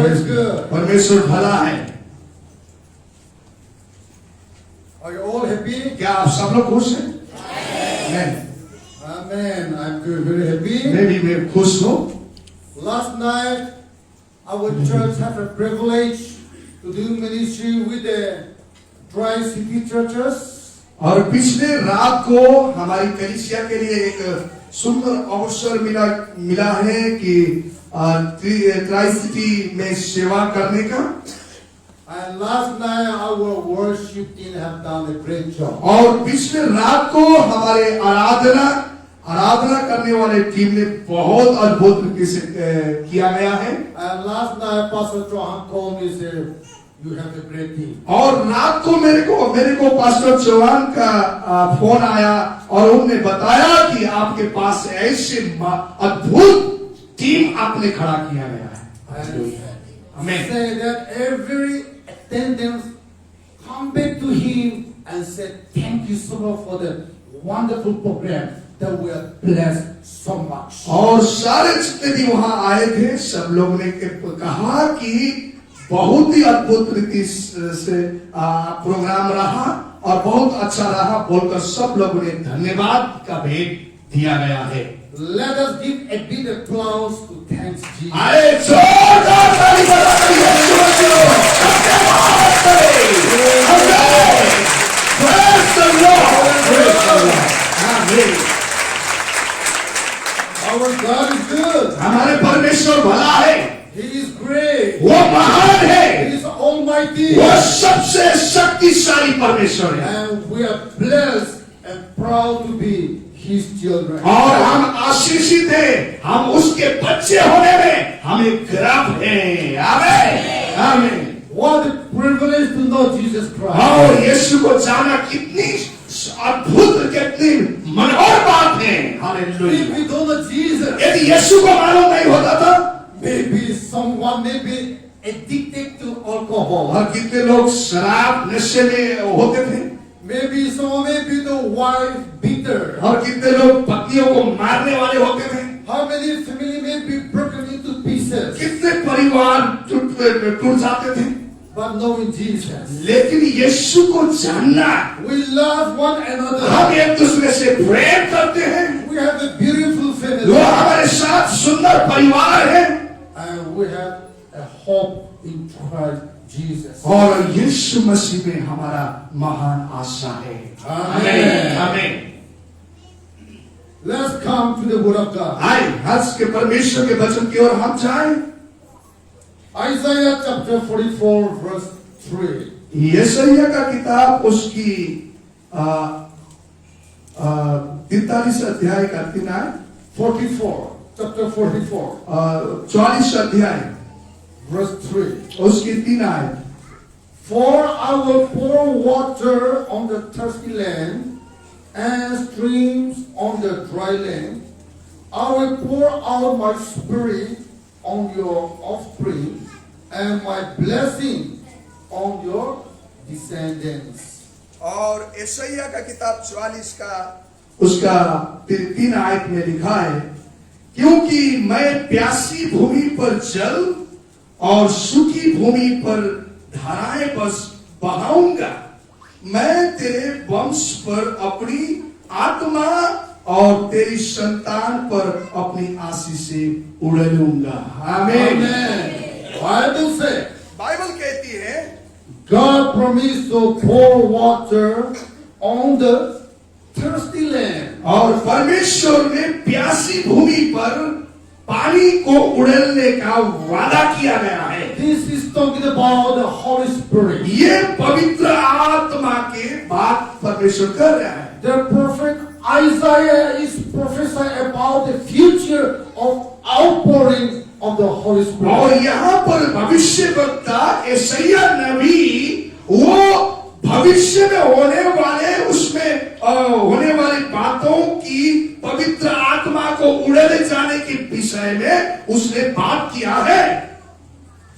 God is good. परमेश्वर भला है। Are you all happy? क्या आप सब लोग खुश हैं? Amen. Amen. I'm very happy. मैं खुश हूँ। Last night, our church had a privilege to do ministry with the Tri-City churches. और पिछले रात को हमारी कलीसिया के लिए एक सुंदर अवसर मिला है कि ट्राई-सिटी में सेवा करने का। And last night our worship team have done a great job. और पिछले रात को हमारे आराधना करने वाले टीम ने बहुत अद्भुत तरीके से किया गया है। And last night Pastor Johan called me and said, "You have a great team." और रात को मेरे को पास्टर चौहान का फोन आया और उन्होंने बताया कि आपके पास ऐसे अद्भुत टीम आपने खड़ा किया गया है। Amen. Say that every attendance come back to him and said, "Thank you so much for the wonderful program that we are blessed so much." और सारे जितने भी वहां आए थे सब लोग ने कहा कि बहुत ही अद्भुत तरीके से प्रोग्राम रहा और बहुत अच्छा रहा बोलकर सब लोगों ने धन्यवाद का भेंट दिया गया है। Let us give a big applause to thanks Jesus. अरे जोरदार ताली बजाइए यीशु मसीह धन्यवाद करें। Praise the Lord. Praise the Lord. Amen. Our God is good. हमारे परमेश्वर भला है। He is great. वो महान है। He is almighty. वो सबसे शक्तिशाली परमेश्वर है। And we are blessed and proud to be His children. और हम आशीषित हैं, हम उसके बच्चे होने में हमें गर्व है। आमीन आमीन। What a privilege to know Jesus Christ. और यीशु को जाना कितनी अद्भुत कितनी मनोहर बात है। Hallelujah. If we don't know Jesus, यदि यीशु को मालूम नहीं होता था maybe someone may be addicted to alcohol. और कितने लोग शराब नशे में होते थे। Maybe someone may be the wife beater. और कितने लोग पत्नियों को मारने वाले होते थे। How many family may be broken into pieces. कितने परिवार टूट जाते थे। But knowing Jesus, लेकिन यीशु को जानना, we love one another. हम एक दूसरे से प्रेम करते हैं। We have a beautiful family. वो हमारे साथ सुंदर परिवार है। And we have a hope in Christ Jesus. और यीशु मसीह में हमारा महान आशा है। आमीन। आमीन। Let's come to the word of God. आइए आज के परमेश्वर के वचन की ओर हम जाएं। Isaiah chapter 44 verse 3. यशायाह का किताब उसकी 43 अध्याय का 3 आयत। 44 chapter 44 44 अध्याय verse 3. उसकी 3 आयत। For I will pour water on the thirsty land and streams on the dry land. I will pour out my spirit on your offspring and my blessing on your descendants. और यशायाह का किताब 44 का उसका 3 आयत में लिखा है, क्योंकि मैं प्यासी भूमि पर जल और सूखी भूमि पर धाराएं बस बहाऊंगा। मैं तेरे वंश पर अपनी आत्मा और तेरी संतान पर अपनी आशीषें उड़ेलूंगा। आमीन। बाइबल कहती है God promised to pour water on the thirsty land. और परमेश्वर ने प्यासी भूमि पर पानी को उड़ेलने का वादा किया गया है। This is talking about the Holy Spirit. ये पवित्र आत्मा के बात परमेश्वर कर रहा है। The prophet Isaiah is prophesying about the future of outpouring of the Holy Spirit. और यहाँ पर भविष्यवक्ता यशायाह नबी वो भविष्य में होने वाले उसमें होने वाली बातों की पवित्र आत्मा को उड़ेले जाने के विषय में उसने बात किया है।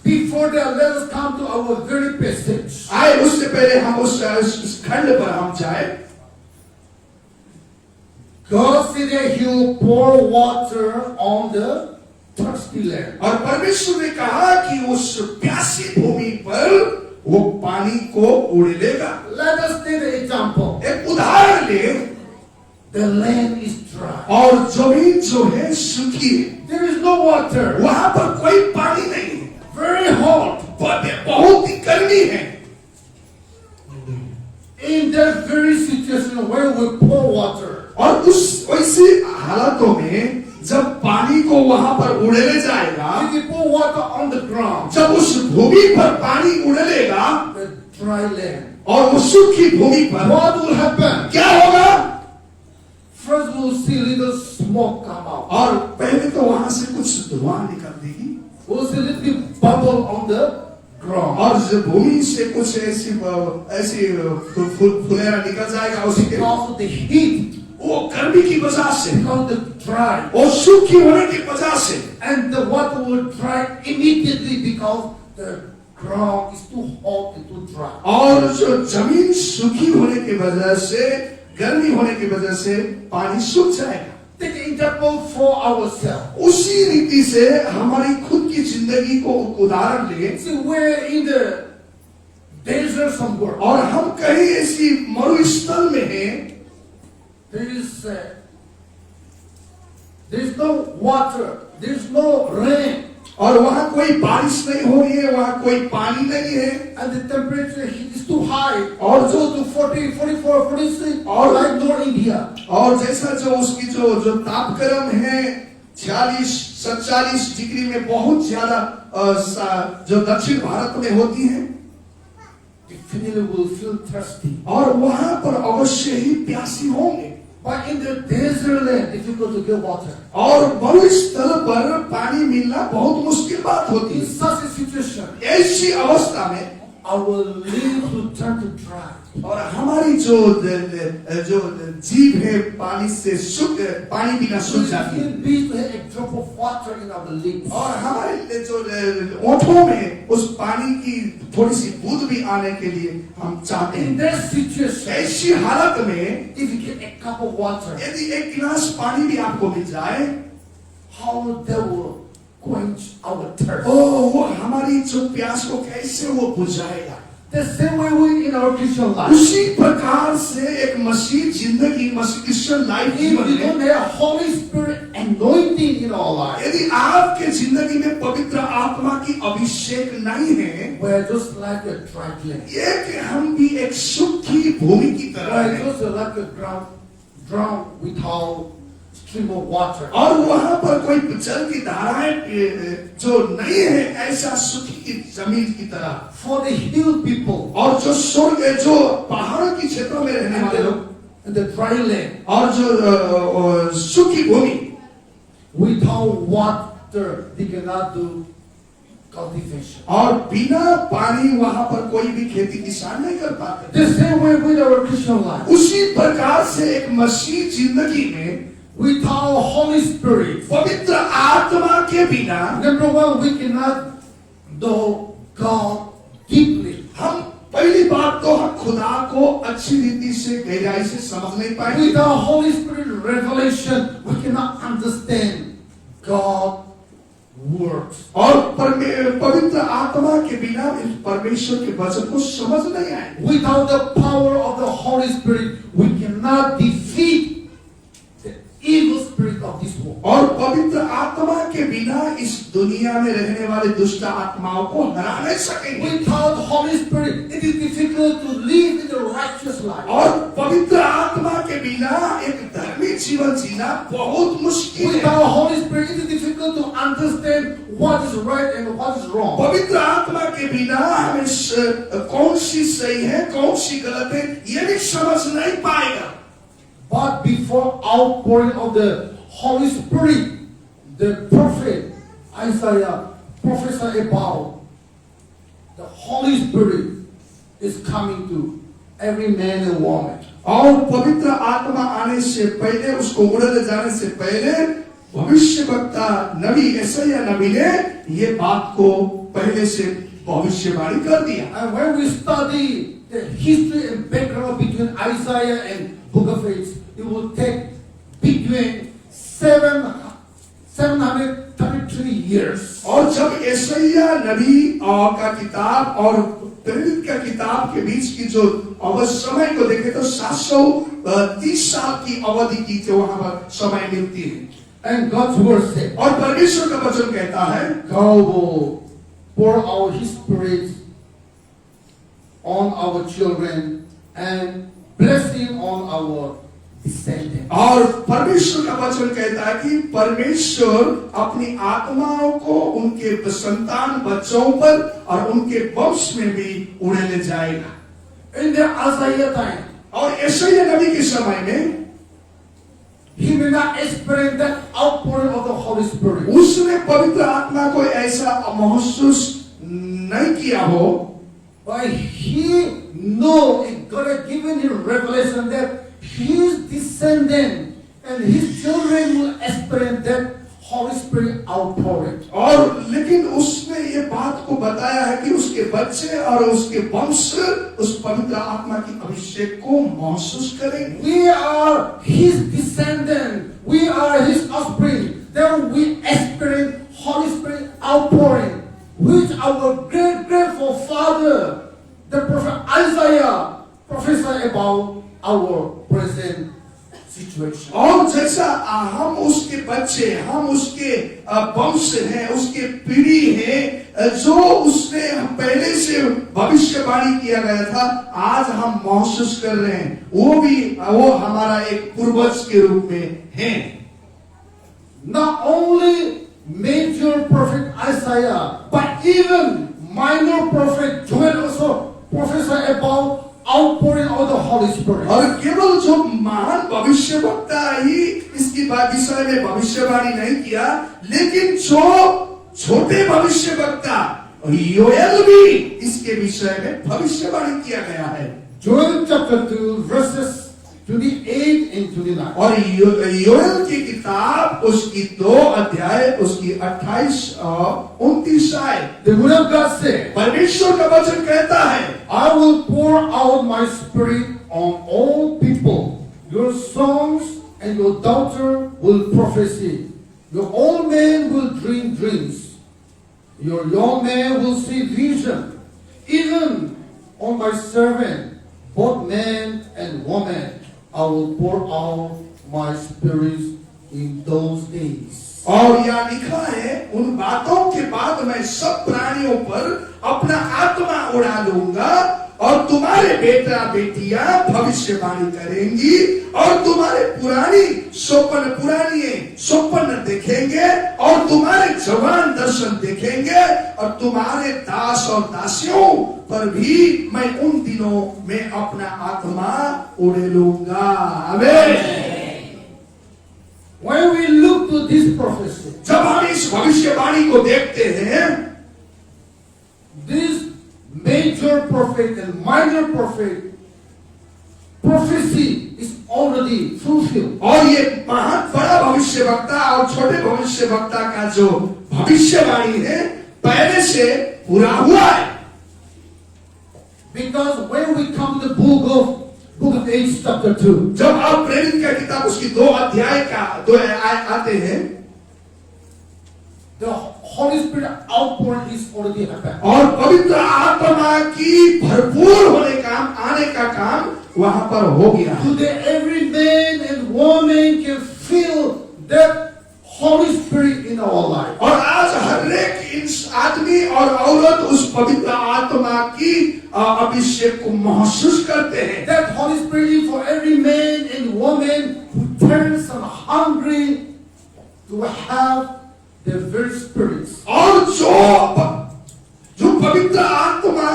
Before that, let us come to our very passage. आए उससे पहले हम उस खंड पर हम जाए। God said that He will pour water on the thirsty land. और परमेश्वर ने कहा कि उस प्यासी भूमि पर वो पानी को उड़ेलेगा। Let us take the example. एक उदाहरण ले, The land is dry. और जमीन जो है सूखी है, There is no water. वहां पर कोई पानी नहीं है, Very hot. बहुत ही गर्मी है। In that very situation where we pour water, और उस वैसे हालातों में जब पानी को वहां पर उड़ेले जाएगा, if we pour water on the ground, जब उस भूमि पर पानी उड़ेलेगा the dry land, और वो सूखी भूमि पर what will happen? क्या होगा? First we'll see little smoke come out. और पहले तो वहां से कुछ धुआं निकल देगी, We'll see little bit bubble on the ground. और जब भूमि से कुछ ऐसी फुलेरा निकल जाएगा उसी के, Because of the heat, वो गर्मी की वजह से because of the dry, और सूखी होने की वजह से, and the water will dry immediately because the ground is too hot and too dry. और जो जमीन सूखी होने की वजह से, गर्मी होने की वजह से पानी सूख जाएगा। Take an example for ourselves. उसी रीति से हमारी खुद की जिंदगी को उदाहरण ले, See, we're in the desert somewhere. और हम कहीं ऐसी मरुस्थल में हैं, There is no water, there is no rain, और वहां कोई बारिश नहीं हो रही है, वहां कोई पानी नहीं है, and the temperature heat is too high. और Also to 40, 44, 46, और like North India. और जैसा जो उसकी जो तापक्रम है 46-47 डिग्री में बहुत ज्यादा जो दक्षिण भारत में होती है, Definitely will feel thirsty. और वहां पर अवश्य ही प्यासी होंगे। But in the desert land, difficult to get water. और मरुस्थल पर पानी मिलना बहुत मुश्किल बात होती In है। such a situation, ऐसी अवस्था में our lips will turn to dry. और हमारी जो जीभ है पानी से सूख, पानी बिना सूख We जाती है, feel beat to have a drop of water in our lips. और हमारे जो ओठों में उस पानी की थोड़ी सी बूंद भी आने के लिए हम चाहते In हैं। that situation, ऐसी हालत में if you get a cup of water, यदि एक गिलास पानी भी आपको मिल जाए, how that will quench our thirst. वो हमारी जो प्यास को कैसे वो बुझाएगा। The same way we in our Christian life. उसी प्रकार से एक मसीह जिंदगी, मसीह क्रिश्चियन लाइफ If जीवन we में, don't have Holy Spirit anointing in our life, यदि आपके जिंदगी में पवित्र आत्मा की अभिषेक नहीं है, we're just like a dry land. ये कि हम भी एक सूखी भूमि की तरह We're हैं, just like a ground without stream of water. और वहां पर कोई जल की धाराएं जो नहीं है, ऐसा सूखी जमीन की तरह। For the hill people और जो स्वर्ग, जो पहाड़ों की क्षेत्रों में रहने वाले लोग, and the dry land, और जो सूखी भूमि, without water they cannot do cultivation. और बिना पानी वहां पर कोई भी खेती किसान नहीं कर पाते। The same way with our Christian life. उसी प्रकार से एक मसीह जिंदगी में Without Holy Spirit, पवित्र आत्मा के बिना, number one, we cannot know God deeply. हम पहली बात तो हम खुदा को अच्छी रीति से गहराई से समझ नहीं पाएंगे। Without Holy Spirit revelation, we cannot understand God works. और पवित्र आत्मा के बिना इस परमेश्वर के वचन को समझ नहीं आएंगे। Without the power of the Holy Spirit, we cannot defeat the evil spirit of this world. और पवित्र आत्मा के बिना इस दुनिया में रहने वाले दुष्ट आत्माओं को हरा नहीं सकेंगे। Without Holy Spirit, it is difficult to live in the righteous life. और पवित्र आत्मा के बिना एक धर्मी जीवन जीना बहुत मुश्किल है। Without Holy Spirit, it is difficult to understand what is right and what is wrong. पवित्र आत्मा के बिना हमें कौन सी सही है, कौन सी गलत है, ये भी समझ नहीं पाएगा। But before outpouring of the Holy Spirit, the prophet Isaiah prophesied about the Holy Spirit is coming to every man and woman. और पवित्र आत्मा आने से पहले, उसको उड़े जाने से पहले भविष्यवक्ता नबी यशायाह नबी ने ये बात को पहले से भविष्यवाणी कर दिया। And when we study the history and background between Isaiah and Book of Acts, it will take between 733 years. और जब यशायाह नबी का किताब और प्रेरित का किताब के बीच की जो समय को देखें तो 730 साल की अवधि की जो वहां पर समय मिलती है. And God's word says, और परमेश्वर का वचन कहता है God will pour out His Spirit on our children and blessing on our descendants. और परमेश्वर का वचन कहता है कि परमेश्वर अपनी आत्माओं को उनके संतान बच्चों पर और उनके वंश में भी उड़ेले जाएगा. In the Isaiah time, और यशायाह नबी के समय में he may not experience that outpouring of the Holy Spirit. उसने पवित्र आत्मा को ऐसा महसूस नहीं किया हो, But he know God has given him revelation that his descendant and his children will experience that Holy Spirit outpouring. और लेकिन उसने ये बात को बताया है कि उसके बच्चे और उसके वंश उस पवित्र आत्मा की अभिषेक को महसूस करेंगे. We are his descendant. We are his offspring. Then we experience Holy Spirit outpouring, which our great forefather, the prophet Isaiah, prophesied about our present situation. और जैसा हम उसके बच्चे, हम उसके वंश हैं, उसके पीढ़ी हैं, जो उसने पहले से भविष्यवाणी किया गया था, आज हम महसूस कर रहे हैं, वो हमारा एक पूर्वज के रूप में है. Not only major prophet Isaiah, but even minor prophet Joel also prophesied about outpouring of the Holy Spirit. और केवल जो महान भविष्यवक्ता ही इसकी विषय में भविष्यवाणी नहीं किया, लेकिन जो छोटे भविष्यवक्ता योएल भी इसके विषय में भविष्यवाणी किया गया है. Joel chapter 2 verses 28 and 29. और योएल की किताब उसकी 2 अध्याय उसकी 28 और 29 आयत. The word of God says, परमेश्वर का वचन कहता है, I will pour out my spirit on all people. Your sons and your daughter will prophesy. Your old men will dream dreams. Your young men will see vision. Even on my servant, both men and women, I will pour out my spirit in those days. और यह लिखा है, उन बातों के बाद मैं सब प्राणियों पर अपना आत्मा उड़ा लूंगा और तुम्हारे बेटा बेटियां भविष्यवाणी करेंगी और तुम्हारे पुरानी स्वप्न देखेंगे और तुम्हारे जवान दर्शन देखेंगे और तुम्हारे दास और दासियों पर भी मैं उन दिनों में अपना आत्मा उड़े लूंगा. आमीन. When we look to this prophecy, जब हम इस भविष्यवाणी को देखते हैं, this major prophet and minor prophet prophecy is already fulfilled. और ये महान बड़ा भविष्यवक्ता और छोटे भविष्यवक्ता का जो भविष्यवाणी है पहले से पूरा हुआ है. Because when we come to the book of Acts chapter 2, जब आप प्रेरित का किताब उसकी 2 अध्याय आते हैं, the Holy Spirit outpouring is already happened. और पवित्र आत्मा की भरपूर आने का काम वहां पर हो गया. Today every man and woman can feel that Holy Spirit in our life. और आज हर एक आदमी और औरत उस पवित्र आत्मा की अभिषेक को महसूस करते हैं. That Holy Spirit is for every man and woman who turns and hungry to have the very spirits. और जो पवित्र आत्मा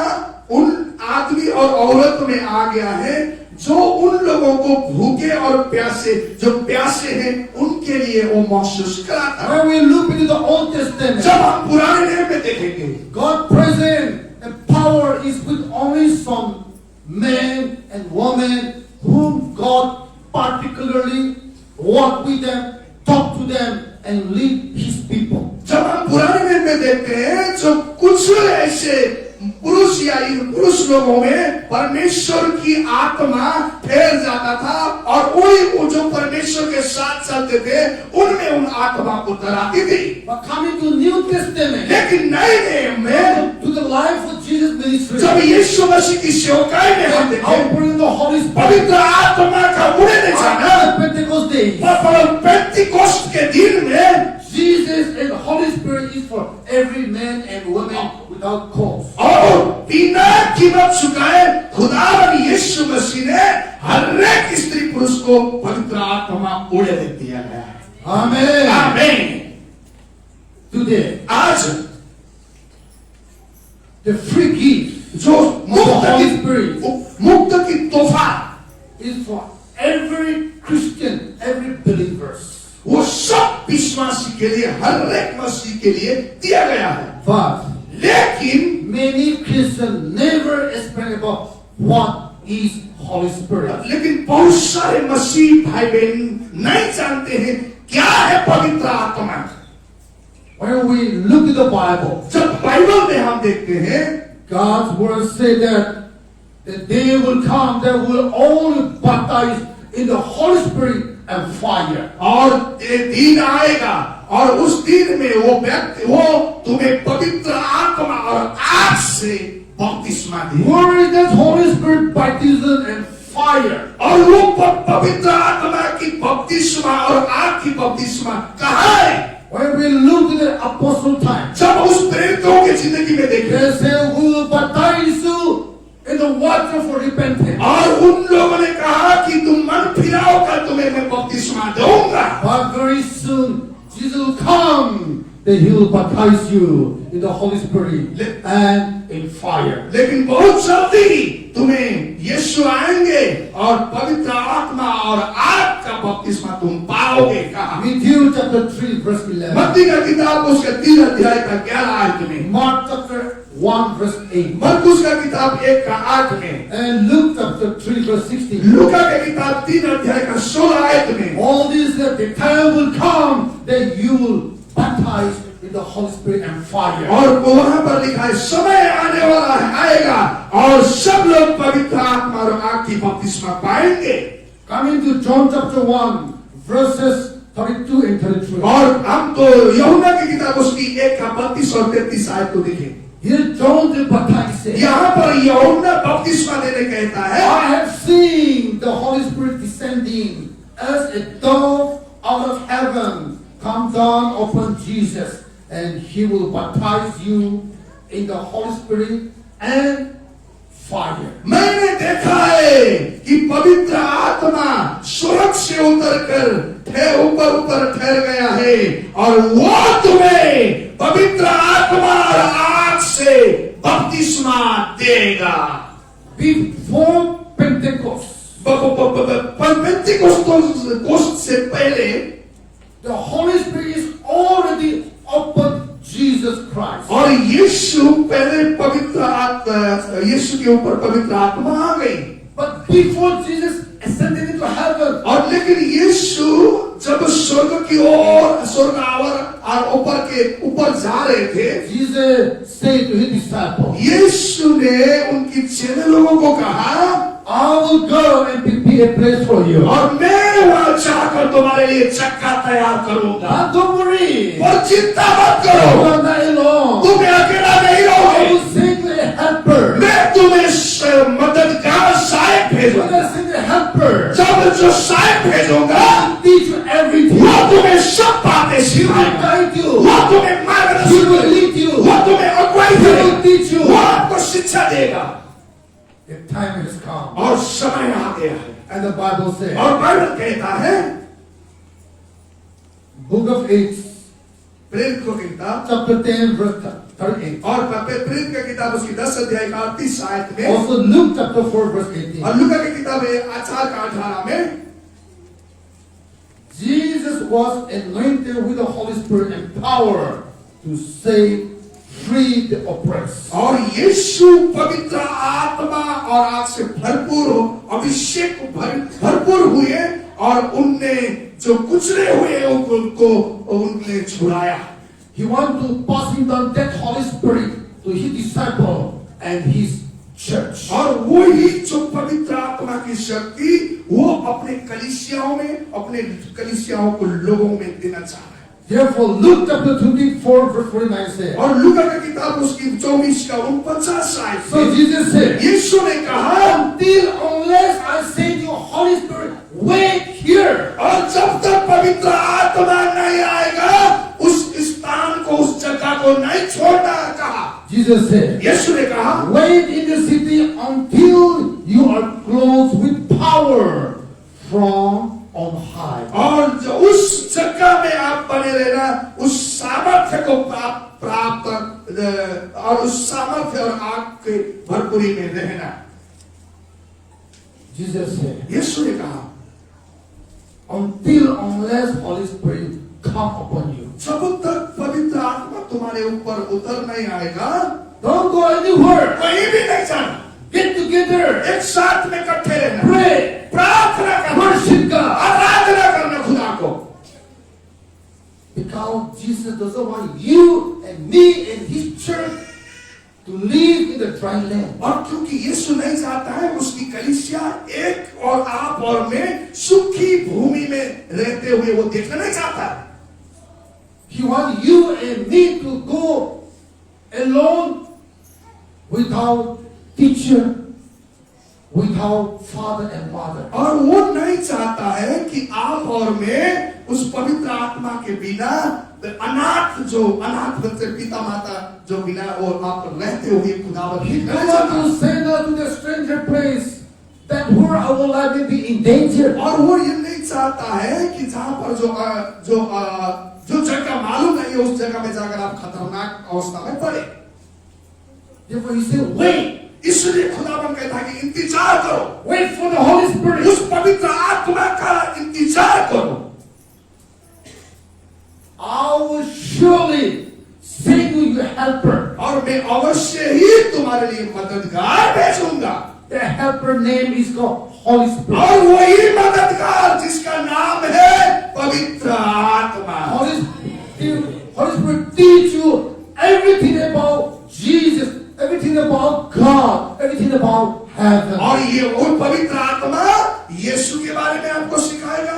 उन आदमी और औरत में आ गया है, जो उन लोगों को भूखे और जो प्यासे हैं उनके लिए वो महसूस कराता है. When we look into the Old Testament, जब हम पुराने नियम में देखेंगे, God present and power is with only some men and women whom God particularly walk with them, talk to them, and lead His people. जब हम पुराने नियम में देखते हैं, जो कुछ ऐसे पुरुष लोगों में परमेश्वर की आत्मा ठहर जाता था और वही वो जो परमेश्वर के साथ चलते थे उनमें उन आत्मा को तराती थी। But coming to New Testament, लेकिन नए नियम में to the life of Jesus ministry, जब यीशु मसीह की सेवकाई में हम देखें outpouring the Holy Spirit, पवित्र आत्मा का उड़ने जाना, on Pentecost day, पेंतीकोस्त के दिन में Jesus and the Holy Spirit is for every man and woman without cause. और बिना कीमत चुकाए खुदावन यीशु मसीह ने हर एक स्त्री पुरुष को पवित्र आत्मा उड़े दे दिया गया है। Amen. आमीन। Today, आज the free gift जो of the Holy Spirit मुक्त की तोहफा is for every Christian, every believers. वो सब विश्वासी के लिए, हर एक मसीह के लिए दिया गया है। But लेकिन many Christians never explain about what is Holy Spirit. लेकिन बहुत सारे मसीह भाई बहन नहीं जानते हैं क्या है पवित्र आत्मा। When we look at the Bible, जब बाइबल में हम देखते हैं God's word say that the day will come that will all baptize in the Holy Spirit and fire. और ये दिन आएगा और उस दिन में वो व्यक्ति वो तुम्हें पवित्र आत्मा और आग से बपतिस्मा दे। Where is that Holy Spirit baptism and fire? और वो पवित्र आत्मा की बपतिस्मा और आग की बपतिस्मा कहाँ है? When we look at the apostle time, जब उस प्रेरितों की जिंदगी में देखें they say we will baptize you in the water for repentance. और उन लोगों ने कहा कि तुम मन फिराओ कर तुम्हें मैं बपतिस्मा दूंगा। But very soon Jesus will come, then He will baptize you in the Holy Spirit and in fire. लेकिन बहुत जल्दी तुम्हें यीशु आएंगे और पवित्र आत्मा और आग का बपतिस्मा तुम पाओगे। कहा Matthew chapter 3 verse 11. मत्ती का किताब उसके 3 अध्याय का 11 आयत में, Mark chapter 1 verse 8. मरकुस का किताब 1 का 8 में, And Luke chapter 3 verse 16. लूका का किताब 3 अध्याय का 16 आयत में, All these that the time will come that you will baptize in the Holy Spirit and fire. और वहां पर लिखा है समय आने वाला है आएगा और सब लोग पवित्र आत्मा और आग की बपतिस्मा पाएंगे। Coming to John chapter 1 verses 32 and 33. और हम तो यूहन्ना की किताब उसकी 1 का 32 और 33 आयत को देखें। Here John the Baptist said, यहाँ पर यूहन्ना बपतिस्मा देने कहता है I have seen the Holy Spirit descending as a dove out of heaven come down upon Jesus, and He will baptize you in the Holy Spirit and fire. मैंने देखा है कि पवित्र आत्मा स्वर्ग से उतरकर ऊपर ठहर गया है और वो तुम्हें पवित्र आत्मा और आग से बपतिस्मा देगा। Before Pentecost, पेंतीकोस्त से पहले the Holy Spirit is already upon Jesus Christ. और यीशु पहले पवित्र आत्मा यीशु के ऊपर पवित्र आत्मा आ गई। But before Jesus ascended into heaven, और लेकिन यीशु जब स्वर्ग की ओर स्वर्ग और ऊपर जा रहे थे, Jesus said to His disciples, यीशु ने उनकी चेले लोगों को कहा I will go and prepare a place for you. और मैं वहां जाकर तुम्हारे लिए चक्का तैयार करूंगा। Don't worry. और चिंता मत You करो, are not alone. तुम्हें अकेला नहीं I रहोगे। will send you a helper. मैं तुम्हें मददगार सहायक When भेजूंगा। I send a helper, जब जो सहायक भेजूंगा I'll teach you everything. वो तुम्हें सब बातें He will सिखाएगा, guide you. वो तुम्हें He मार्गदर्शन will करेगा, lead you. वो तुम्हें अगुवाई He will करेगा, teach you. वो आपको शिक्षा देगा। The time has come. और समय आ गया है। And the Bible says, और बाइबल कहता है Book of Acts, प्रेरित को किताब chapter 10, verse 38. और प्रेरित का किताब उसकी 10 अध्याय का 38 आयत में Also Luke chapter 4, verse 18. और लूका की किताब है 4 का 18 में Jesus was anointed with the Holy Spirit and power to save, free the oppressed. और यीशु पवित्र आत्मा और आग से भरपूर अभिषेक भरपूर हुए और उनने जो कुचले हुए उनको उनने छुड़ाया। He wanted to pass him down that Holy Spirit to His disciple and His church. और वही जो पवित्र आत्मा की शक्ति वो अपने कलीसियाओं में, अपने कलीसियाओं को लोगों में देना चाह रहा है। Therefore, Luke chapter 24 verse 49 says, और लूका का किताब उसकी 24 का 49 आयत so Jesus said, यीशु ने कहा, unless I send you Holy Spirit, wait here. और जब तक पवित्र आत्मा नहीं आएगा उस स्थान को, उस जगह को नहीं छोड़ना कहा। Jesus said, यीशु ने कहा, wait in the city until you are clothed with power from on high. और जो उस जगह में आप बने रहना, उस सामर्थ्य को प्राप्त और उस सामर्थ्य और आग के भरपूरी में रहना। Jesus said, यीशु ने कहा, unless Holy Spirit come upon you, जब तक पवित्र आत्मा तुम्हारे ऊपर उतर नहीं आएगा, don't go anywhere. कहीं भी नहीं जाना। Get together, एक साथ में इकट्ठे रहना, pray, प्रार्थना करना, worship God. आराधना करना खुदा को। Because Jesus doesn't want you and me and His church to live in the dry land. और क्योंकि यीशु नहीं चाहता है उसकी कलीसिया एक और आप और मैं सूखी भूमि में रहते हुए वो देखना नहीं चाहता। He wants you and me to go alone without teacher, without father and mother. और वो नहीं चाहता है कि आप और मैं उस पवित्र आत्मा के बिना अनाथ बच्चे पिता माता जो बिना और आप रहते हुए खुदावंत He doesn't want to send us to the stranger place that where our life will be in danger. और वो ये नहीं चाहता है कि जहाँ पर जो जगह मालूम नहीं है उस जगह में जाकर आप खतरनाक अवस्था में पड़े। Therefore He said, wait. इसलिए खुदावन कहता है कि इंतजार करो, Wait for the Holy Spirit. उस पवित्र आत्मा का इंतजार करो। I will surely send you your helper. और मैं अवश्य ही तुम्हारे लिए मददगार भेजूंगा। The helper name is called Holy Spirit. और वही मददगार जिसका नाम है पवित्र आत्मा। Holy Spirit teach you everything about Jesus, everything about God, everything about heaven. और ये वो पवित्र आत्मा यीशु के बारे में आपको सिखाएगा,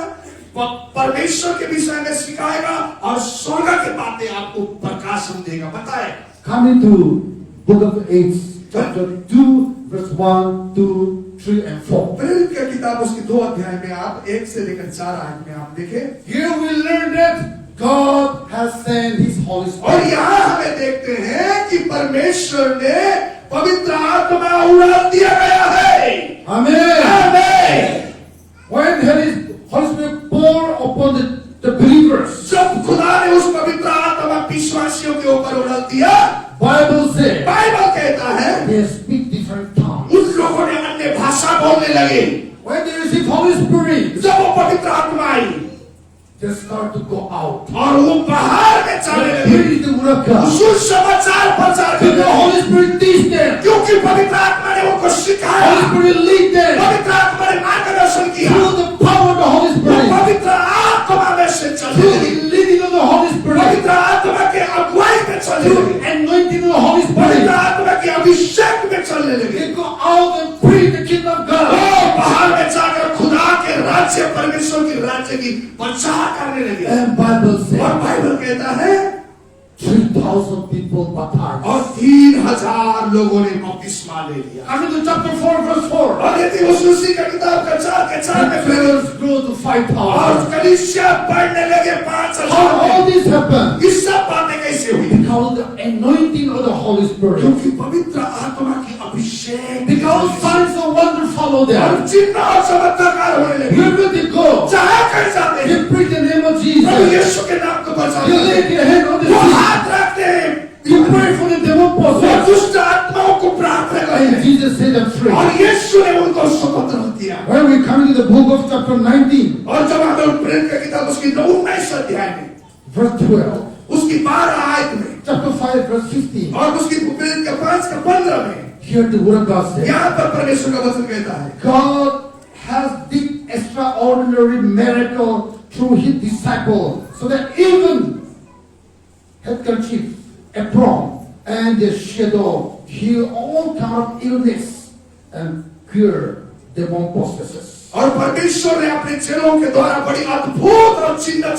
परमेश्वर के विषय में सिखाएगा और स्वर्ग की बातें आपको प्रकाशन देगा, बताएगा। Coming to Book of Acts, chapter 2, verse 1, 2, 3, and 4. प्रेरित की किताब उसकी 2 अध्याय में आप 1 से लेकर 4 आयत में आप देखें। Here we learn that God has sent His Holy और Spirit. यहाँ हमें देखते हैं कि परमेश्वर ने पवित्र आत्मा उड़ा दिया गया है। Amen. आमीन। When Holy Spirit pour upon the believers, जब खुदा ने उस पवित्र आत्मा विश्वासियों के ऊपर उड़ा दिया, Bible says बाइबल कहता है they speak different tongues. उन लोगों ने अन्य भाषा बोलने लगे। When they receive Holy Spirit, जब वो पवित्र आत्मा आई they start to go out. और वो बाहर में चलने They लगे, preach the word of God. सुसमाचार प्रचार Because the करने Holy Spirit teach them. क्योंकि पवित्र आत्मा ने उनको सिखाया, Holy Spirit lead them पवित्र आत्मा ने मार्गदर्शन किया, through the power of the Holy वो Spirit, पवित्र आत्मा में से चलने through लगे, the leading of the Holy Spirit, पवित्र आत्मा के अगुवाई में चलने through लगे, anointing of the Holy पवित्र Spirit. आत्मा के अभिषेक में चलने लगे। They go out and preach the kingdom of वो God. बाहर में जाकर खुदा के राज्य, परमेश्वर के राज्य की प्रचार करने लगे। And Bible और says बाइबल कहता है 3,000 people baptized. और 3,000 लोगों ने बपतिस्मा ले लिया। Coming to chapter 4, verse 4. और यदि उसी का किताब का 4 के 4 में The फिर believers grow to और 5,000. कलीसिया बढ़ने लगे How 5,000 all this happened? ये सब बातें कैसे हुई? Because of the anointing of the Holy Spirit. क्योंकि पवित्र आत्मा की अभिषेक, Because signs and wonders follow और them. चिन्ह और चमत्कार होने लगे। Wherever they go, जहाँ कहीं जाते हैं they preach the name of Prabhu Jesus. यीशु के नाम को You बचाते lay हैं, your hand on the वो sick. हाथ रखते हैं, You pray for the demon वो possessed. दुष्ट आत्माओं को प्रार्थना करते And हैं Jesus set them free. और यीशु ने उनको स्वतंत्र किया। When we come to the book of chapter 19, और जब हमें प्रेरित की किताब उसकी 19 अध्याय में verse 12, उसकी 12 आयत में chapter 5, verse 15, और उसकी प्रेरित का 5 का 15 में here the word of God says, यहाँ पर परमेश्वर का वचन कहता है God has did extraordinary miracle through His disciple, so that even handkerchief, apron, and the shadow heal all kind of illness and cure demon possesses. और परमेश्वर ने अपने चेलों के द्वारा बड़ी अद्भुत और चिन्ह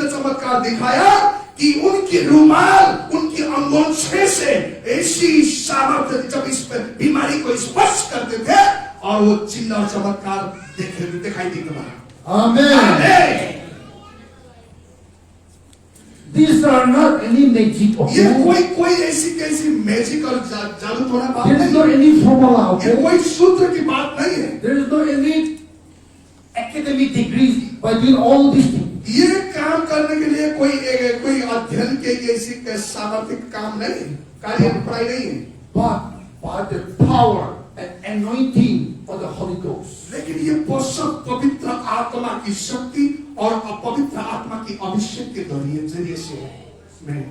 चमत्कार दिखाया कि उनकी रुमाल, उनकी अंगोछे से ऐसी सामर्थ्य जब इस बीमारी को स्पर्श करते थे और वो चिन्ह और चमत्कार दिखाई देते थे। Amen. These are not any magic. ये Okay? कोई ऐसी कैसी मैजिक और जादू थोड़ा बात There is no नहीं, any formula. ये Okay? कोई सूत्र की बात नहीं है। There is no any academic degrees by doing all these things. ये काम करने के लिए कोई अध्ययन के ऐसी सामर्थ्य काम नहीं, कार्य पढ़ाई नहीं है, But by the power and anointing of the Holy Ghost. लेकिन ये पवित्र आत्मा की शक्ति और पवित्र आत्मा की अभिषेक के जरिए से है।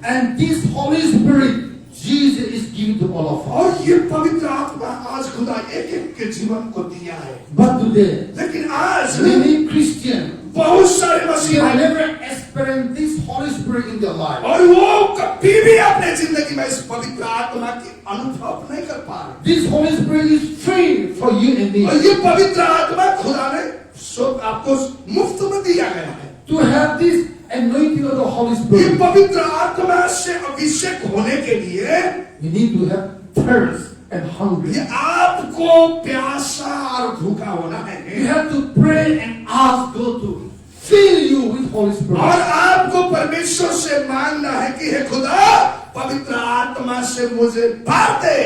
And this Holy Spirit, Jesus is given to all of us. और ये पवित्र आत्मा आज खुदा एक एक के जीवन को दिया है। But today, लेकिन आज many Christians बहुत सारे have मसीहा never experienced this Holy Spirit in their life. और वो कभी भी अपने जिंदगी में इस पवित्र आत्मा की अनुभव नहीं कर पा रहे। This Holy Spirit is free for you and me. और ये पवित्र आत्मा खुदा ने सब आपको मुफ्त में दिया गया है। To have this anointing of the Holy ये Spirit, पवित्र आत्मा से अभिषेक होने के लिए you need to have thirst and hunger. ये आपको प्यासा और भूखा होना You है have to pray and ask God to fill you with Holy और Spirit. आपको परमेश्वर से मांगना है कि हे खुदा पवित्र आत्मा से मुझे भर दे।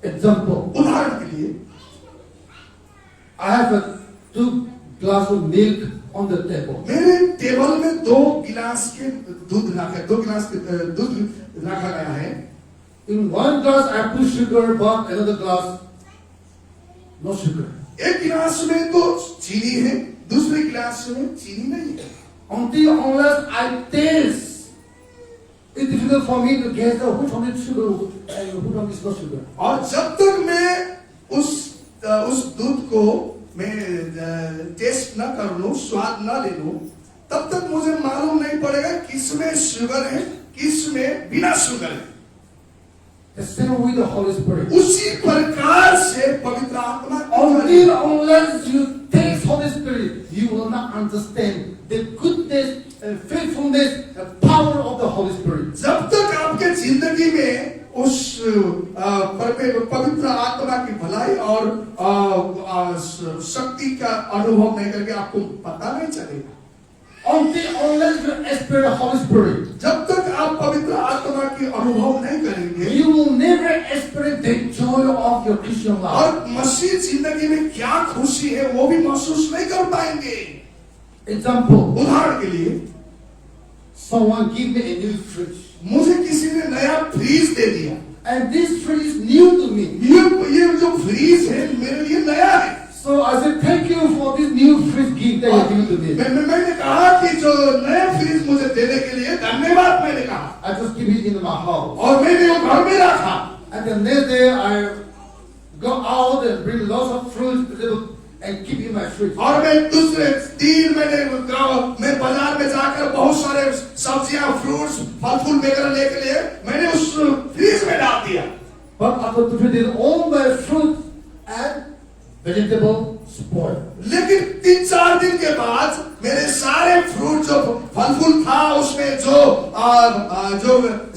Example, उदाहरण के लिए I have 2 glasses of milk on the table. मेरे टेबल में 2 गिलास के दूध रखा गया है। In one glass I put sugar, but another glass no sugar. एक गिलास में तो चीनी है, दूसरे गिलास में चीनी नहीं है। Unless I taste, it's difficult for me to guess which one is sugar and which one is not sugar. और जब तक मैं उस दूध को मैं टेस्ट न कर लूं, स्वाद न ले लूं, तब तक मुझे मालूम नहीं पड़ेगा किसमें शुगर है, किसमें बिना शुगर है। The same with the Holy Spirit. उसी प्रकार से पवित्र आत्मा Unless you taste Holy Spirit, you will not understand the goodness and faithfulness and power of the Holy Spirit. जब तक आपके जिंदगी में उस पवित्र आत्मा की भलाई और शक्ति का अनुभव नहीं करके आपको पता नहीं चलेगा। Unless you experience the Holy Spirit, जब तक आप पवित्र आत्मा की अनुभव नहीं करेंगे you will never experience the joy of your Christian life. और मसीह जिंदगी में क्या खुशी है वो भी महसूस नहीं कर पाएंगे। Example, उदाहरण के लिए someone give me a new fridge. मुझे किसी ने नया फ्रीज दे दिया And this fridge is new to me. ये जो फ्रीज है मेरे लिए नया है। So I said, thank you for this new fridge gift that you give to me. मैंने कहा कि जो नया फ्रीज मुझे देने के लिए धन्यवाद मैंने कहा I just keep it in my house. और मैंने वो घर में रखा। And the next day I go out and bring lots of fruits and keep in my fridge. और मैं दूसरे 3 महीने मैं बाजार में जाकर बहुत सारे सब्जियां, फ्रूट्स, फल फूल वगैरह लेके लिए मैंने उस फ्रीज में डाल दिया। But after 2 days, all my fruit and vegetable spoil. लेकिन 3-4 दिन के बाद मेरे सारे फ्रूट जो फल फूल था उसमें जो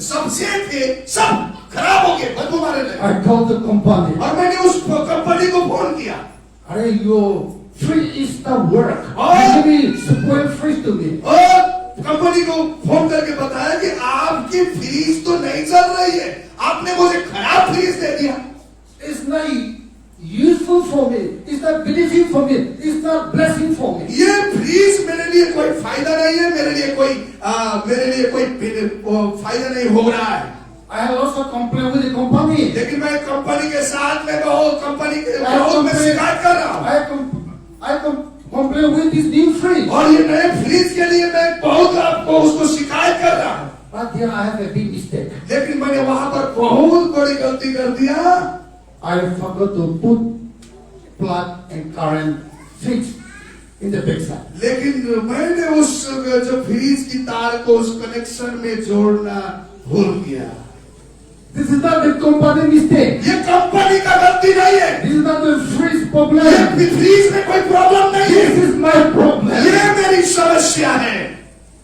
सब्जियां थे सब खराब हो गए, बदबू मारने लगे। I called the company. और मैंने उस कंपनी को फोन किया। Are your fridge is not work? Oh. You give me spoiled fridge to me. और कंपनी को फोन करके बताया कि आपकी फ्रीज तो नहीं चल रही है, आपने मुझे खराब फ्रीज दे दिया। It's not useful for me. It's not benefit for me. It's not blessing for me. ये फ्रीज मेरे लिए कोई फायदा नहीं है, मेरे लिए कोई फायदा नहीं हो रहा है। I have also complained with the company. लेकिन मैं कंपनी के साथ में कंपनी के विरोध में शिकायत कर रहा हूँ। I complain with this new fridge. और ये नए फ्रीज के लिए मैं बहुत आपको उसको शिकायत कर रहा हूँ। But there I have a big mistake. लेकिन मैंने वहां पर बहुत बड़ी गलती कर दिया। I forgot to put plug and current fix in the backside. लेकिन मैंने उस जो फ्रीज की तार को उस कनेक्शन में जोड़ना भूल गया। This is not the company mistake. ये कंपनी का गलती नहीं है, This is not the fridge ये problem. फ्रीज में कोई प्रॉब्लम नहीं This है, is my problem. ये मेरी समस्या है।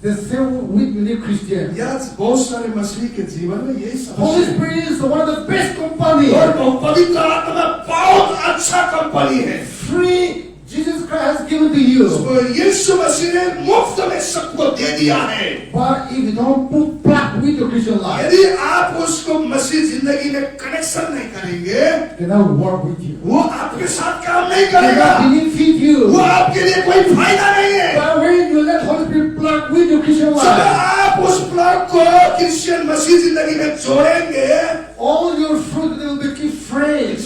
The same with many Christians. यह बहुत सारे मसीही के जीवन में यही Holy समस्या है। Spirit is one of the best company. और पवित्र आत्मा बहुत अच्छा कंपनी है। Free Jesus Christ has given to you. यीशु मसीह ने मुफ्त में सबको दे दिया है। But if you don't put plug with your Christian life, यदि आप उसको मसीह जिंदगी में कनेक्शन नहीं करेंगे, it cannot work with you. वो आपके साथ काम नहीं It करेगा, cannot benefit you. वो आपके लिए कोई फायदा नहीं है। But when you let Holy Spirit plug with your Christian जब life, आप उस प्लग को क्रिश्चियन मसीह जिंदगी में जोड़ेंगे, all your fruit will be keep fresh.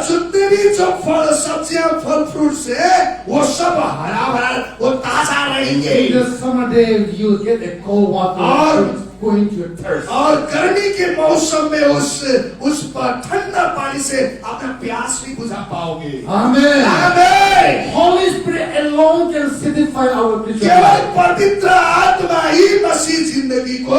जितने भी जो फल सब्जियां फल फ्रूट से वो सब हरा भरा वो ताजा रहेंगे। In the summer day, you get a cold water, और- it's going to your thirst. और गर्मी के मौसम में उस पर ठंडा पानी से अपना प्यास भी बुझा पाओगे। Amen. आमीन। Holy Spirit alone can satisfy our Christian केवल life. पवित्र आत्मा ही मसीह जिंदगी को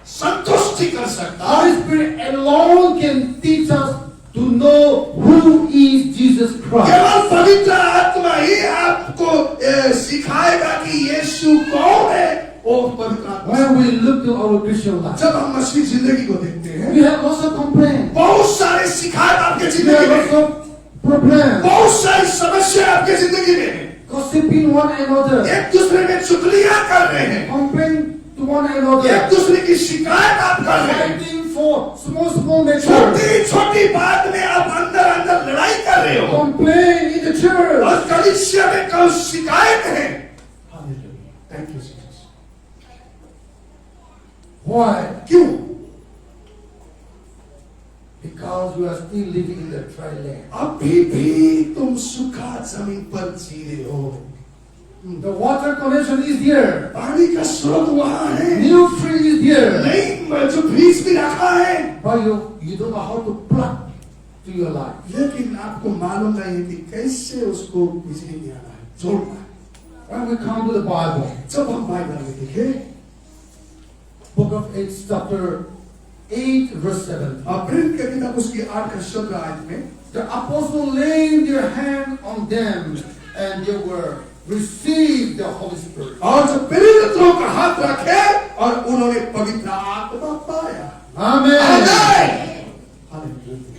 संतुष्टि कर सकता है। Holy Spirit alone can teach us to know who is Jesus Christ. केवल पवित्र आत्मा ही आपको सिखाएगा कि यीशु कौन है। वो पवित्र आत्मा। When we look to our Christian life, जब हम मसीह जिंदगी को देखते हैं, we have lots of complaints. बहुत सारे शिकायत आपके We जिंदगी have में, lots of problems. बहुत सारी समस्या आपके जिंदगी में है। Gossiping one another. एक दूसरे में चुगलियां कर रहे हैं, Complain to one another. एक दूसरे की शिकायत आप कर रहे हैं, Fighting for small matters. छोटी छोटी बात में आप अंदर अंदर लड़ाई कर रहे हो Complain in the church. और कलीसिया में कल शिकायत है। Thank you Jesus. Why? क्यों? Because you are still living in the dry land. अभी भी तुम सूखा जमीन पर जी रहे हो। The water connection is here. पानी का स्रोत वहां है, New free is here. नहीं जो फ्रीज भी रखा है, But you don't know how to plug to your life. लेकिन आपको मालूम नहीं है कि कैसे उसको बिजली में आना है, जोड़ना है। When we come to the Bible, जब हम बाइबल में देखें, Book of Acts chapter 8 verse 7. प्रेरित की किताब उसकी 8 का 17 आयत में, The apostles laying their hand on them and they were received the Holy Spirit. और जब प्रेरितों का हाथ रखे और उन्होंने पवित्र आत्मा पाया। Amen. Hallelujah.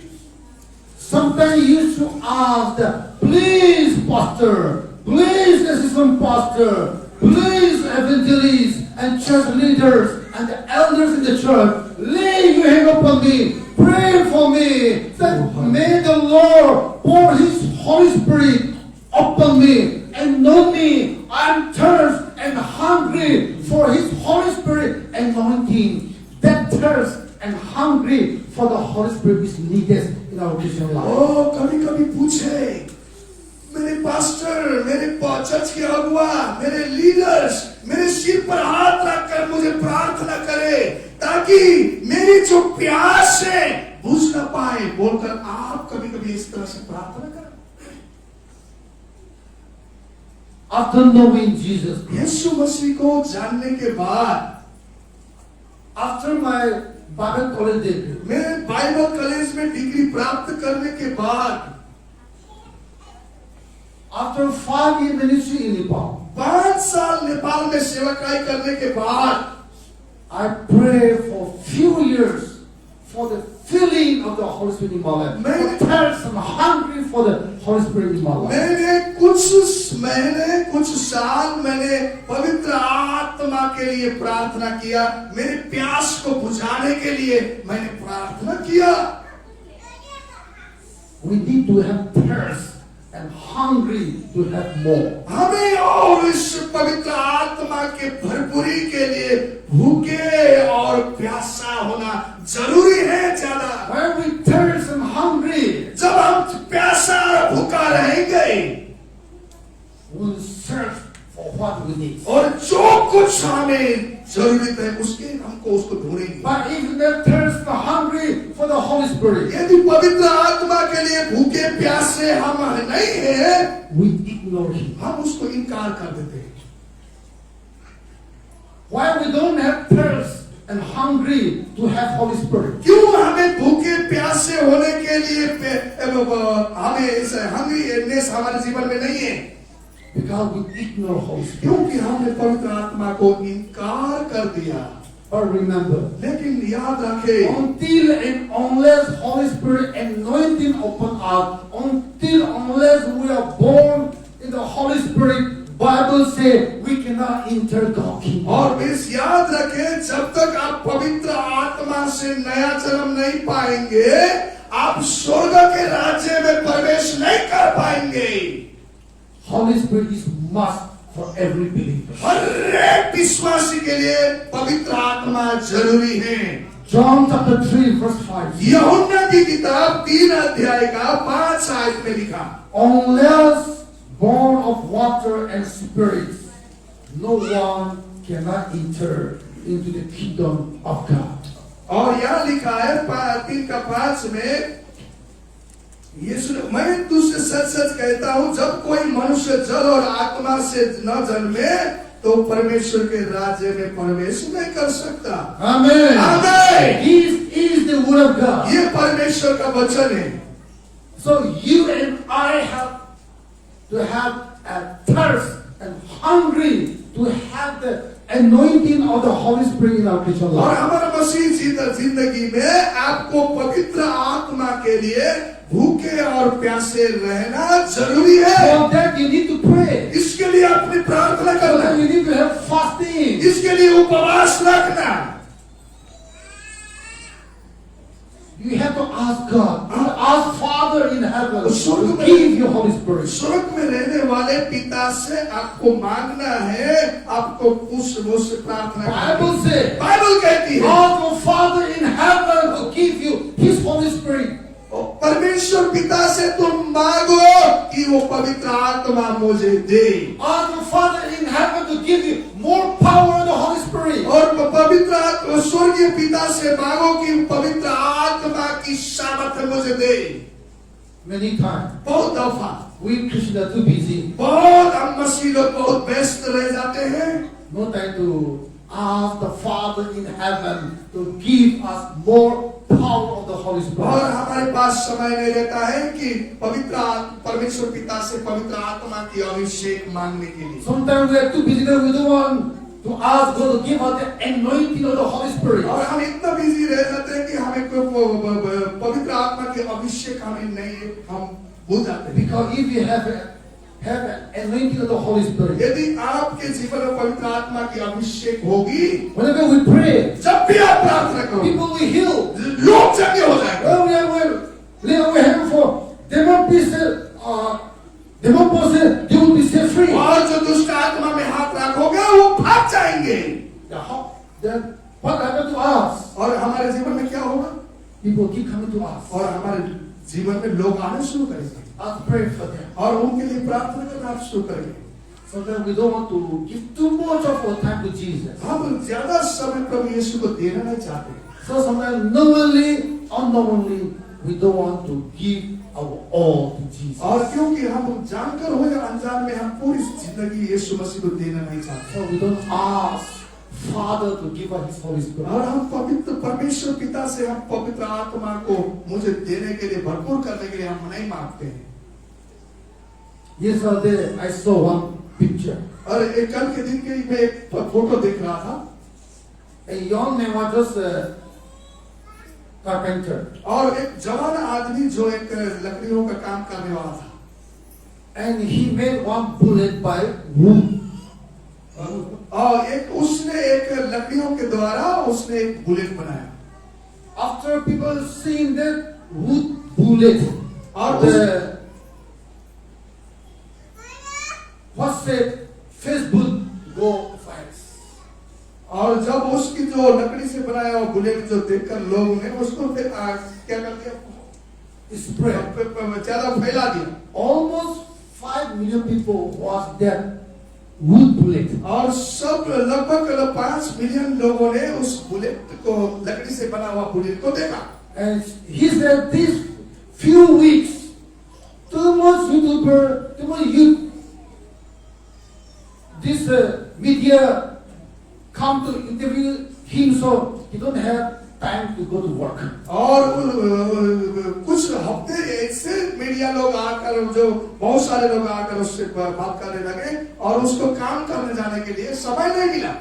Sometimes you used to ask, please pastor, please assistant pastor, please evangelists and church leaders and the elders in the church, lay your hand upon me, pray for me, that may the Lord pour His Holy Spirit upon me and know me. I'm thirst and hungry for His Holy Spirit anointing. That thirst and hungry for the Holy Spirit is needed in our Christian life. ओ कभी कभी पूछे, मेरे pastor, मेरे church के अगुआ, मेरे leaders मेरे सिर पर हाथ रखकर मुझे प्रार्थना करे ताकि मेरी जो प्यास है बुझ न पाए, बोलकर आप कभी कभी इस तरह से प्रार्थना करें। After knowing Jesus Christ, यीशु मसीह को जानने के बाद, after my Bible college degree, मेरे बाइबल कॉलेज में डिग्री प्राप्त करने के बाद, after 5 year ministry in Nepal, 5 साल नेपाल में सेवकाई करने के बाद, I prayed for few years for the filling of the Holy Spirit in my life. मैं- For thirst and hungry for the Holy Spirit in my life. मैंने कुछ महीने कुछ साल मैंने पवित्र आत्मा के लिए प्रार्थना किया, मेरे प्यास को बुझाने के लिए मैंने प्रार्थना किया। We need to have thirst and hungry to have more. हमें और इस पवित्र आत्मा के भरपूरी के लिए भूखे और प्यासा होना जरूरी है ज्यादा। When we thirst and hungry, जब हम प्यासा और भूखा रहेंगे we'll search for what we need. और जो कुछ हमें जरूरत है हमको उसको ढूंढेंगे। But if we thirst and hungry for the Holy Spirit, यदि पवित्र आत्मा के लिए भूखे प्यासे हम नहीं है, we ignore Him. हम उसको इनकार कर देते हैं। Why we don't have thirst and hungry to have Holy Spirit? क्यों हमें भूखे प्यासे होने के लिए हमें इस हंग्रीनेस हमारे जीवन में नहीं है? Because we ignore Holy Spirit. क्योंकि हमने पवित्र आत्मा को इनकार कर दिया। But remember, लेकिन याद रखें, until and unless Holy Spirit anointing upon us, unless we are born in the Holy Spirit, Bible say we cannot enter God's kingdom. और बस याद रखें, जब तक आप पवित्र आत्मा से नया जन्म नहीं पाएंगे, आप स्वर्ग के राज्य में प्रवेश नहीं कर पाएंगे। Holy Spirit is must for every believer. हर एक विश्वासी के लिए पवित्र आत्मा जरूरी है। John chapter 3 verse 5. यूहन्ना की किताब 3 अध्याय का 5 आयत में लिखा, Unless born of water and spirit, no one cannot enter into the kingdom of God. और यहाँ लिखा है 3 का 5 में, यीशु ने, मैं तुझसे सच सच कहता हूं, जब कोई मनुष्य जल और आत्मा से न जन्मे तो परमेश्वर के राज्य में प्रवेश नहीं कर सकता। Amen. Amen. This is the word of God. ये परमेश्वर का वचन है। So you and I have to have a thirst and hungry to have the anointing of the Holy Spirit in our Christian और life. हमारा मसीह जिंदगी में आपको पवित्र आत्मा के लिए भूखे और प्यासे रहना जरूरी है। For that you need to pray. इसके लिए अपनी प्रार्थना For करना, that you need to have fasting. इसके लिए उपवास रखना। You have to ask God, ask Father in heaven स्वर्ग to में- give you Holy Spirit. स्वर्ग में रहने वाले पिता से आपको मांगना है, आपको उससे प्रार्थना करनी Bible है। says, बाइबल कहती है, ask your Father in heaven to give you His Holy Spirit. परमेश्वर पिता से तुम मांगो कि वो पवित्र आत्मा मुझे दे, Ask your Father in heaven to give you more power in the Holy Spirit. और पवित्र आत्मा स्वर्गीय पिता से मांगो कि पवित्र आत्मा की सामर्थ्य मुझे दे। Many times, बहुत दफा we Christians are too busy. बहुत हम मसीह लोग बहुत व्यस्त रह जाते हैं, No time to ask the Father in heaven to give us more power of the Holy और Spirit. हमारे पास समय नहीं रहता है कि परमेश्वर पिता से पवित्र आत्मा की अभिषेक मांगने के लिए। Sometimes we are too busy that we don't want to ask God to give us the anointing of the Holy Spirit. और हम इतना बिजी रह जाते हैं कि हमें कोई पवित्र आत्मा के अभिषेक हमें नहीं, हम भूल जाते हैं। Because if you have an anointing of the Holy Spirit, यदि आपके जीवन में पवित्र आत्मा की अभिषेक होगी, whenever we pray, जब भी आप प्रार्थना करो, people will heal. लोग चंगे हो जाएंगे। Oh, we are here for demon possessed, they will be set free. और जो दुष्ट आत्मा में हाथ रखोगे वो भाग जाएंगे। Then what happened to us? और हमारे जीवन में क्या होगा? People keep coming to us. और हमारे जीवन में लोग आने शुरू करेंगे I'll pray for them. और उनके लिए प्रार्थना करना आप शुरू करेंगे। So that we don't want to give too much of our time to Jesus. हम ज्यादा समय प्रभु यीशु को देना नहीं चाहते। So sometimes knowingly, unknowingly, we don't want to give our all to Jesus. और क्योंकि हम जानकर हो या अनजान में हम पूरी जिंदगी यीशु मसीह को देना नहीं चाहते, So we don't ask Father to give us His Holy Spirit. और हम पवित्र परमेश्वर पिता से हम पवित्र आत्मा को मुझे देने के लिए, भरपूर करने के लिए हम नहीं मांगते हैं। Yesterday I saw one picture. और एक कल के दिन के मैं एक फोटो देख रहा था, A young man was just a carpenter. और एक जवान आदमी जो एक लकड़ियों का काम करने वाला था, And he made one bullet by wood. और उसने एक लकड़ियों के द्वारा उसने एक बुलेट बनाया। After people seeing that wood bullet, और the WhatsApp, Facebook go viral. और जब उसकी जो लकड़ी से बनाया हुआ बुलेट जो देखकर लोगों ने उसको फिर क्या कर दिया, Spread. ज्यादा फैला दिया। Almost 5 million people watched that wood bullet. और सब लगभग 5 मिलियन लोगों ने उस बुलेट को, लकड़ी से बना हुआ बुलेट को देखा। And he said these few weeks, too much YouTuber, too much youth, this media come to interview himself, he don't have time to go to work. और कुछ हफ्ते ऐसे मीडिया लोग आकर जो बहुत सारे लोग आकर उससे बात करने लगे और उसको काम करने जाने के लिए समय नहीं मिला.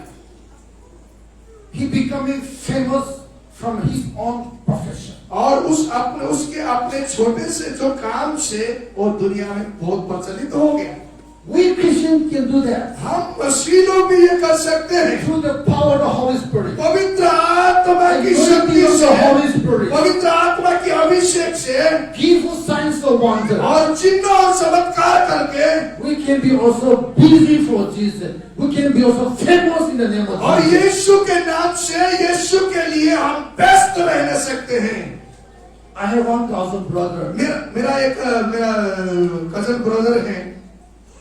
He becoming famous from his own profession. और उसके अपने छोटे से जो काम से वो दुनिया में बहुत प्रचलित हो गया. We Christians can do that हम मसीह लोग भी ये कर सकते हैं through the power of the Holy Spirit. पवित्र आत्मा की शक्ति of से, the Holy Spirit. पवित्र आत्मा की अभिषेक से Give us signs of wonder. और चिन्ह और चमत्कार करके We can be also busy for Jesus. We can be also famous in the name of और Jesus. यीशु के नाम से यीशु के लिए हम व्यस्त रह सकते हैं. I have 1,000 brothers. मेरा कजन ब्रदर है,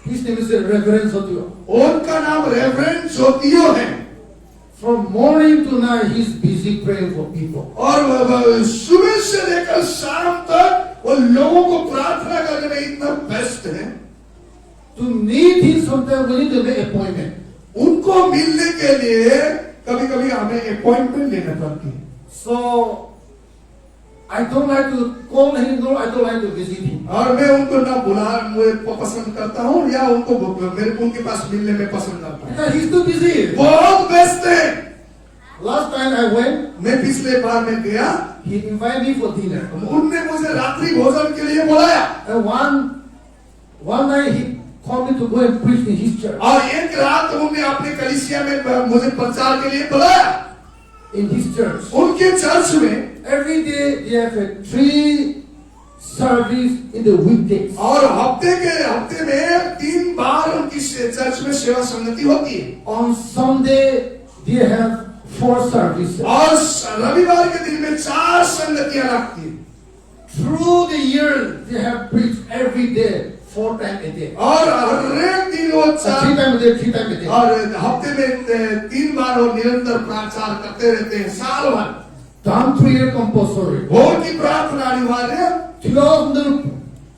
His name is Reverend Sotio. उनका नाम रेवरेंड जोतियो है. From morning to night, he's busy praying for people. और सुबह से लेकर शाम तक वो लोगों को प्रार्थना करने में इतना व्यस्त है. To meet him, sometimes we need to make appointment. उनको मिलने के लिए कभी कभी हमें अपॉइंटमेंट लेना पड़ती है. So I don't like to call him, nor I don't like to visit him. और मैं उनको ना बुला पसंद करता हूँ या उनके पास मिलने में पसंद करता हूँ. Because he's too busy. बहुत व्यस्त है. Last time I went, मैं पिछले बार में गया, he invited me for dinner. उनने मुझे रात्रि भोजन के लिए बुलाया. And one night he called me to go and preach in his church. और एक रात उन्होंने अपने कलीसिया में मुझे प्रचार के लिए बुलाया. In his church. उनके चर्च में Every day they have a 3 service in the weekdays. और हफ्ते में 3 बार उनकी चर्च में सेवा संगति होती है. On Sunday they have 4 services. और रविवार के दिन में 4 संगतियां रखती है. Through the year they have preached every day 4 times a day. और हर एक दिन वो 3 times a day, 3 times a day. और हफ्ते में 3 बार वो निरंतर प्रचार करते रहते हैं साल भर. Down to year compulsory. भोर की प्रार्थना अनिवार्य, 12 noon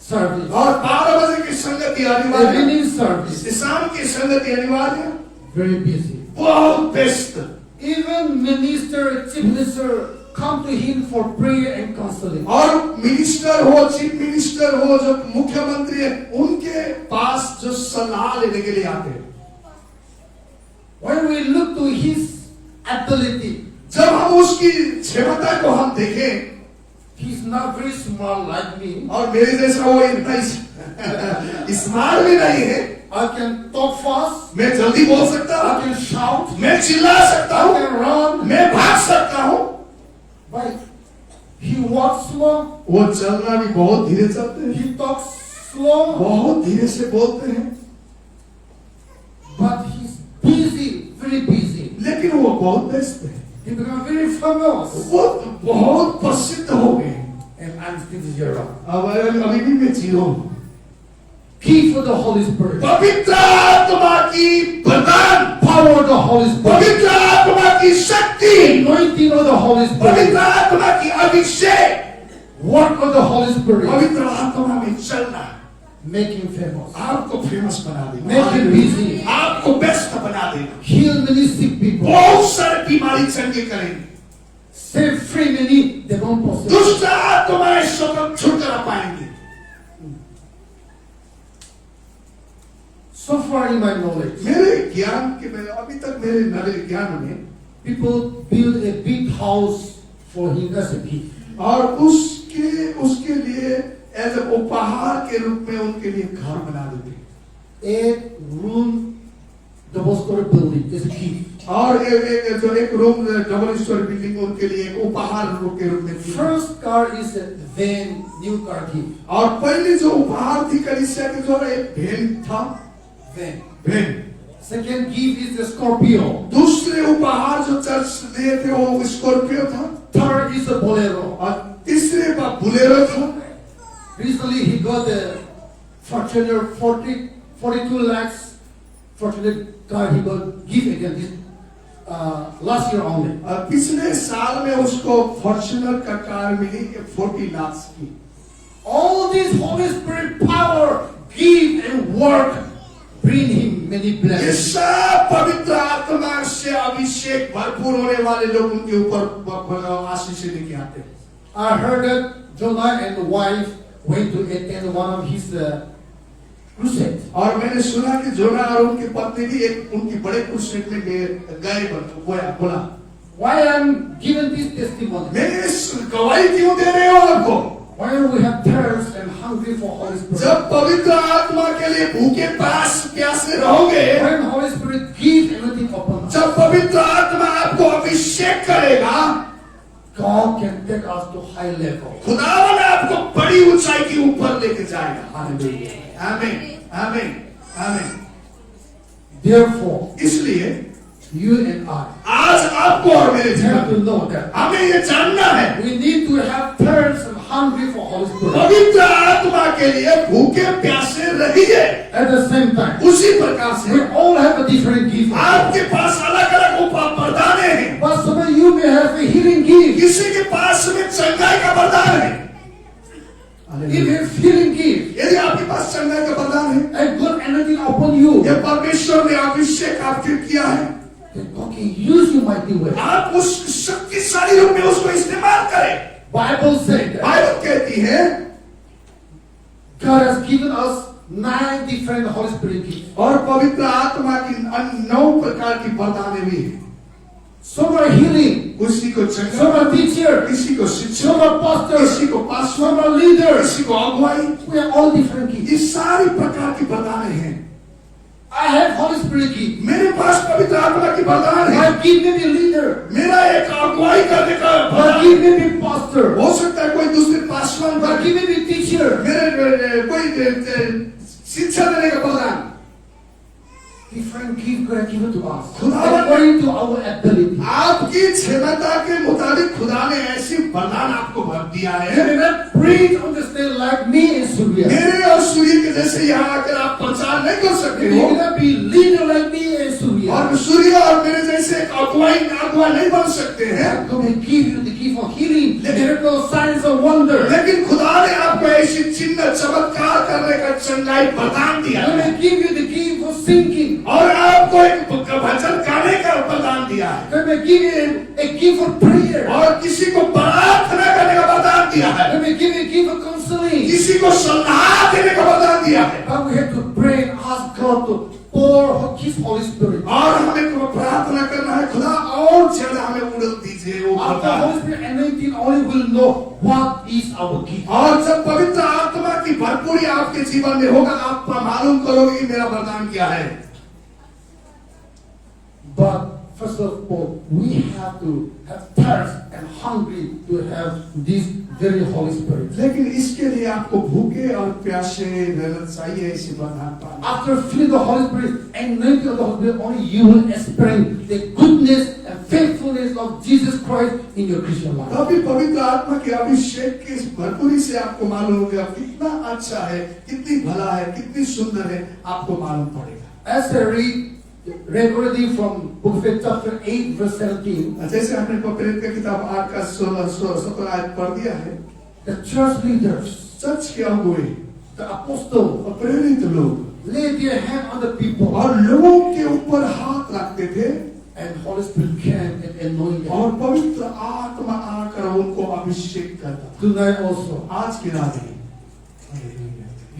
service. और 12 बजे की संगति अनिवार्य, Evening service. शाम की संगति अनिवार्य. Very busy. बहुत व्यस्त. Even minister, chief minister come to him for prayer and counseling. और मिनिस्टर हो, चीफ मिनिस्टर हो, जो मुख्यमंत्री है, उनके पास जो सलाह लेने के लिए आते हैं. When we look to his ability, जब हम उसकी क्षमता को हम देखें, he's not very smart like me. और मेरे जैसा वो इतना स्मार्ट भी नहीं है. I can talk fast. मैं जल्दी बोल सकता I हूँ, can shout. मैं चिल्ला सकता I हूँ, can run. मैं भाग सकता हूँ. But he walks slow. वो चलना भी बहुत धीरे चलते हैं, He talks slow. बहुत धीरे से बोलते हैं. But he's busy, very busy. लेकिन वो बहुत व्यस्त है. He become very famous. वो बहुत प्रसिद्ध हो गए. And I'm still here. अब अभी भी मैं जीरो हूँ. Key for the Holy Spirit. पवित्र आत्मा की वरदान, Power of the Holy Spirit. पवित्र आत्मा की शक्ति, Anointing of the Holy पवित्र Spirit. आत्मा की अभिषेक, Work of the Holy Spirit. पवित्र आत्मा में चलना Make him famous. आपको फेमस बना देगा. Make him busy. आपको व्यस्त बना देगा. Heal many sick people. बहुत सारे बीमारी चंगे करेंगे. Set free many demon possessed. दुष्ट आत्माएं स्वतः छुटकारा पाएंगे. So far in my knowledge, मेरे ज्ञान के में अभी तक मेरे ज्ञान में people build a big house for him as a gift. और उसके लिए एज उपहार के रूप में उनके लिए घर बना देते. 8 room double story building is a gift. और एक रूम डबल स्टोरी बिल्डिंग उनके लिए एक उपहार के रूप में थी. First car is a van, new car gift. और पहले जो उपहार थी कलीसिया के द्वारा एक भेन था. भेन. Second gift is the Scorpio. दूसरे उपहार जो चर्च दिए थे वो स्कॉर्पियो था. Third is a Bolero. और तीसरे का बुलेरो था. Recently he got a Fortuner 42 lakhs Fortuner car. He got gift again this last year only. और पिछले साल में उसको फॉर्च्यूनर का कार मिली 40 लाख की. All this Holy Spirit power, gift and work bring him many ये blessings. सब पवित्र आत्मा से अभिषेक भरपूर होने वाले लोग उनके ऊपर आशीष लेके आते हैं। I heard that Jonah and the wife went to attend one of his crusades. और मैंने सुना कि जोना और उनकी पत्नी भी एक उनकी बड़े क्रूसेड में गए बोला Why I'm giving this testimony? मैं इस गवाही क्यों दे रहे हो आपको? When we have thirst and hungry for Holy Spirit, जब पवित्र आत्मा के लिए भूखे प्यासे रहोगे, when Holy Spirit gives everything upon us, जब पवित्र आत्मा आपको अभिषेक करेगा, God can take us to high level. खुदावन आपको बड़ी ऊंचाई के ऊपर लेके जाएगा। Hallelujah. आमीन, आमीन, आमीन। Therefore, इसलिए you and I आज आपको और मेरे have जीवन to know that हमें ये जानना है, we need to have thirst and hungry for Holy Spirit. पवित्र आत्मा के लिए भूखे प्यासे रहिए। At the same time, उसी प्रकार we से all have a different gift. आपके पास अलग अलग वरदान हैं। But some of you may have a healing gift. किसी के पास में चंगाई का वरदान है। If you have healing gift यदि आपके पास चंगाई का वरदान है, and good energy upon you, ये परमेश्वर ने अभिषेक आपके किया है, then God can use you mighty way. आप उस शक्तिशाली रूप में उसको इस्तेमाल करें। Bible says that बाइबल कहती है God has given us 9 different Holy Spirit gifts. और पवित्र आत्मा की 9 प्रकार की वरदानें भी हैं। Some are healing, किसी को some चंगाई, are teacher, किसी को शिक्षा, some are pastors, किसी को पास, some are leaders. किसी को अगुवाई। We are all different gifts. ये सारी प्रकार की वरदानें हैं। I have Holy Spirit gift. मेरे पास पवित्र आत्मा की वरदान है। God give me a leader. मेरा एक अगुवाई करने का God वरदान give me a pastor. हो सकता है कोई दूसरे पासवान God का, give me a teacher. मेरे कोई शिक्षा देने का वरदान। Different gift God has given to us खुदावन- according to our ability. आपकी क्षमता के मुताबिक खुदा ने ऐसी वरदान आपको भर दिया You है। may not preach on the stage like me and Surya. मेरे और सूर्य के जैसे यहाँ आकर आप प्रचार नहीं कर सकते You हो, may not be leader like me and Surya. और सूर्य और मेरे जैसे एक अगुआ नहीं बन सकते हैं। God may give you the gift of healing, miracle, signs and wonder. लेकिन खुदा ने आपको ऐसी चिन्ह चमत्कार करने का चंगाई वरदान दिया God है, may give you the gift of singing. और आपको एक भजन गाने का वरदान दिया है, God may give you a gift of prayer. और किसी को प्रार्थना करने का वरदान दिया है, God may give you a gift of counseling. किसी को सलाह देने का वरदान दिया है। But we have to pray and ask God to pour His Holy Spirit. और हमें प्रार्थना करना है, खुदा और ज्यादा हमें उड़न दीजिए वो After वरदान। Holy Spirit anointing, only will know what is our gift. और जब पवित्र आत्मा की भरपूरी आपके जीवन में होगा, आप मालूम करोगे कि मेरा वरदान क्या है। But first of all, we have to have thirst and hungry to have this very Holy Spirit. लेकिन इसके लिए आपको भूखे और प्यासे रहना चाहिए, इसी वरदान पाने। After feeling the Holy Spirit and anointing of the Holy Spirit, only you will experience the goodness and faithfulness of Jesus Christ in your Christian life. तभी पवित्र आत्मा के अभिषेक की भरपूरी से आपको मालूम होगा कितना अच्छा है, कितनी भला है, कितनी सुंदर है, आपको मालूम पड़ेगा। As I read already from Book of Acts chapter 8 verse 17, जैसे आपने प्रेरित की किताब 8 का 16 आयत पढ़ दिया है, the church leaders, चर्च के अगुवे, the apostles, और प्रेरित लोग laid their hand on the people, और लोगों के ऊपर हाथ रखते थे, and Holy Spirit came and anointed them. और पवित्र आत्मा आकर उनको अभिषेक करता था। Tonight also, आज की रात ही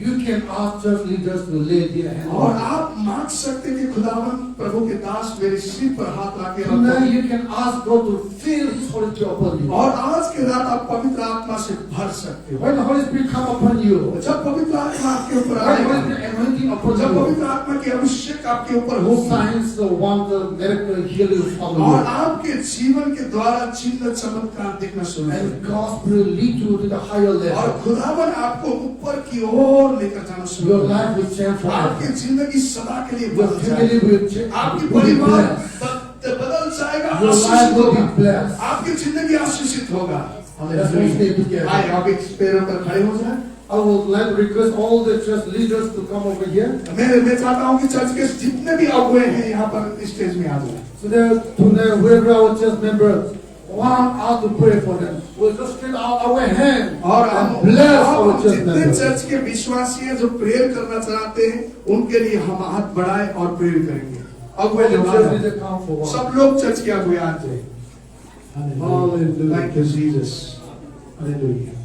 you can ask church leaders to lay their hand और on you. आप मांग सकते हैं कि खुदावन प्रभु के दास मेरे सिर पर हाथ रखे Tonight रखो, you can ask God to fill His Holy Spirit upon you. और आज की रात आप पवित्र आत्मा से भर सकते हो। When the Holy Spirit come upon you, जब पवित्र आत्मा आपके ऊपर when the Holy आएगा, Spirit anointing upon जब you, पवित्र आत्मा की अभिषेक आपके ऊपर होगा, signs, the wonder, miracle, healing will follow और you. आपके जीवन के द्वारा चिन्ह चमत्कार देखना शुरू And करेगा, God's Spirit will lead you to the higher और level. खुदावन आपको ऊपर की ओर लेकर जाना शुरू Your करेगा। life will change forever. आपकी जिंदगी सदा के लिए Your बदल family जाएगी, will change. आपकी Will be परिवार blessed. बदल जाएगा, Your life आशीषित will be होगा, blessed. आपकी जिंदगी आशीषित होगा। Let's all stay together. आइए आप एक पैरों पर खड़े हो जाएं। I would like to request all the church leaders to come over here. मैं चाहता हूँ कि चर्च के जितने भी अगुवे हैं यहाँ पर स्टेज में आ जाएं। So that tonight, whoever our church members want us to pray for them, we'll just stretch out our hand और and bless our church जितने members. चर्च के विश्वासी हैं जो प्रेयर करना चाहते हैं, उनके लिए हम हाथ बढ़ाएं और प्रेयर करेंगे। अगुवे All the church ने leaders come forward. सब लोग चर्च के अगुवे आते Hallelujah. Thank you Jesus hallelujah